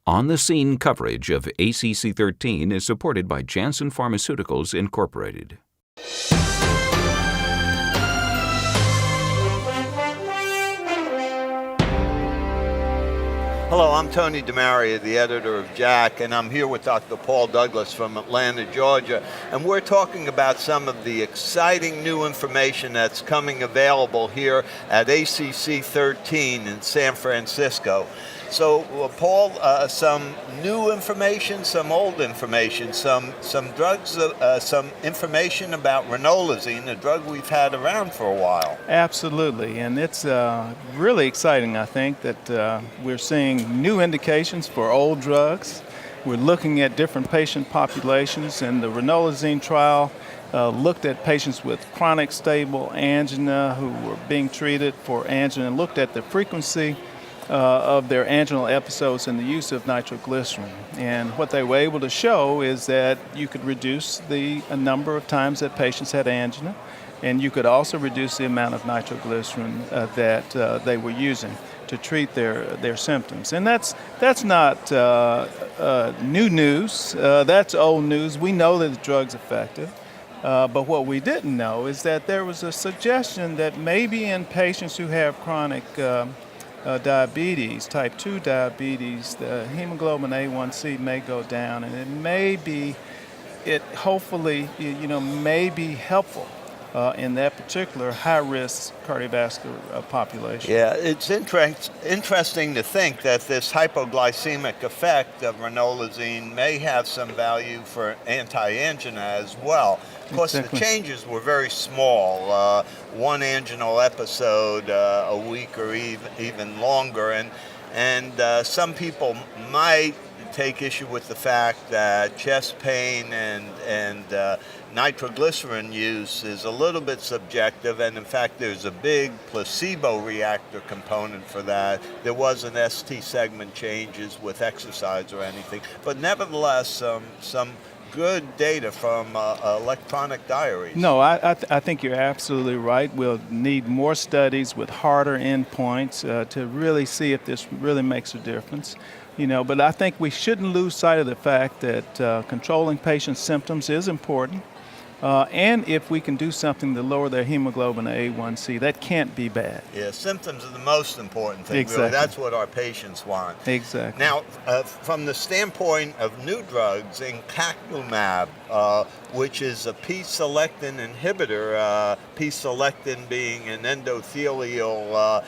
On-the-scene coverage of ACC.13 is supported by Janssen Pharmaceuticals, Incorporated. Hello, I'm Tony DeMaria, the editor of JACC, and I'm here with Dr. Paul Douglas from Atlanta, Georgia, and we're talking about some of the exciting new information that's coming available here at ACC.13 in San Francisco. So, Paul, some new information, some old information, some drugs, some information about ranolazine, a drug we've had around for a while. Absolutely, and it's really exciting, I think, that we're seeing new indications for old drugs. We're looking at different patient populations, and the ranolazine trial looked at patients with chronic stable angina who were being treated for angina and looked at the frequency of their anginal episodes and the use of nitroglycerin. And what they were able to show is that you could reduce the number of times that patients had angina, and you could also reduce the amount of nitroglycerin that they were using to treat their symptoms. And that's not new news. That's old news. We know that the drug's effective. But what we didn't know is that there was a suggestion that maybe in patients who have chronic diabetes, type 2 diabetes, the hemoglobin A1C may go down, and it hopefully may be helpful in that particular high-risk cardiovascular population. Yeah, it's interesting to think that this hypoglycemic effect of ranolazine may have some value for anti-angina as well. Of course, exactly. The changes were very small, one anginal episode a week or even longer, and some people might take issue with the fact that chest pain and nitroglycerin use is a little bit subjective, and in fact there's a big placebo reactor component for that. There wasn't ST segment changes with exercise or anything, but nevertheless some good data from electronic diaries. No, I think you're absolutely right. We'll need more studies with harder endpoints to really see if this really makes a difference. But I think we shouldn't lose sight of the fact that controlling patients' symptoms is important. And if we can do something to lower their hemoglobin A1C, that can't be bad. Yeah, symptoms are the most important thing. Exactly. Really. That's what our patients want. Exactly. Now, from the standpoint of new drugs, inclacumab, which is a P-selectin inhibitor, P-selectin being an endothelial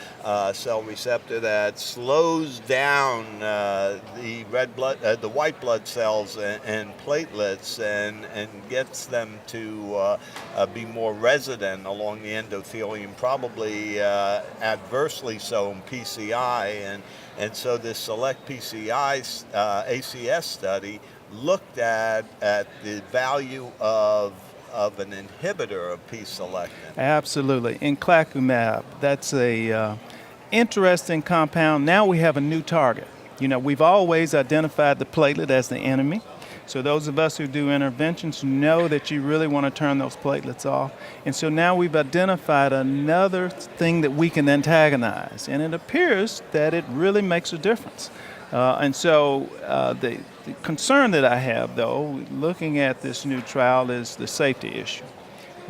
cell receptor that slows down the white blood cells and platelets and gets them to be more resident along the endothelium, probably adversely so in PCI, and so this SELECT-PCI ACS study looked at the value of an inhibitor of P-selectin. Absolutely. Inclacumab, that's a interesting compound. Now we have a new target. We've always identified the platelet as the enemy. So those of us who do interventions know that you really want to turn those platelets off. And so now we've identified another thing that we can antagonize. And it appears that it really makes a difference. And so the concern that I have, though, looking at this new trial is the safety issue.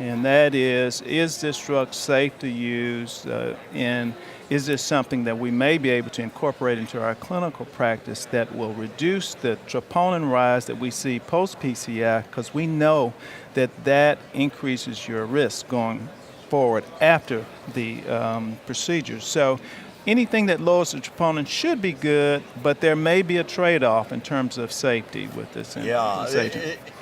And that is this drug safe to use, and is this something that we may be able to incorporate into our clinical practice that will reduce the troponin rise that we see post-PCI, because we know that increases your risk going forward after the procedure. So anything that lowers the troponin should be good, but there may be a trade-off in terms of safety with this.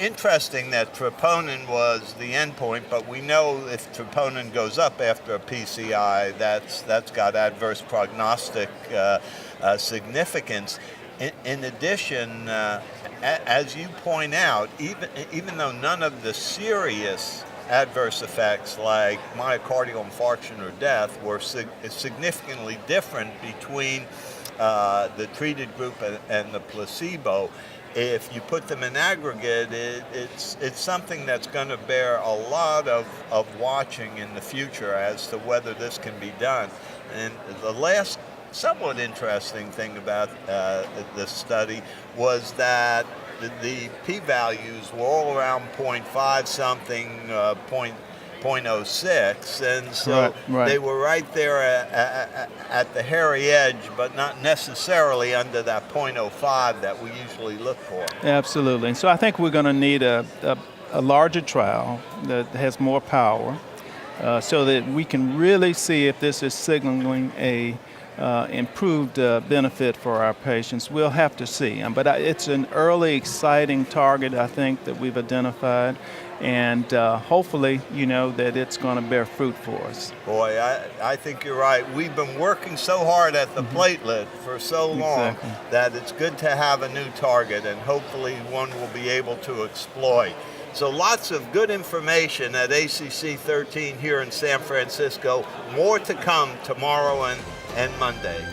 Interesting that troponin was the endpoint, but we know if troponin goes up after a PCI, that's got adverse prognostic significance. In addition, as you point out, even though none of the serious adverse effects like myocardial infarction or death were significantly different between the treated group and the placebo, if you put them in aggregate, it's something that's going to bear a lot of watching in the future as to whether this can be done. And the last somewhat interesting thing about this study was that the p-values were all around 0.5 something, 0.06, and so right. they were right there at the hairy edge, but not necessarily under that 0.05 that we usually look for. Absolutely. And so I think we're going to need a larger trial that has more power so that we can really see if this is signaling a improved benefit for our patients. We'll have to see. But it's an early, exciting target, I think, that we've identified. And hopefully, that it's going to bear fruit for us. Boy, I think you're right. We've been working so hard at the platelet for so long that it's good to have a new target, and hopefully one we'll be able to exploit. So lots of good information at ACC.13 here in San Francisco. More to come tomorrow and Monday.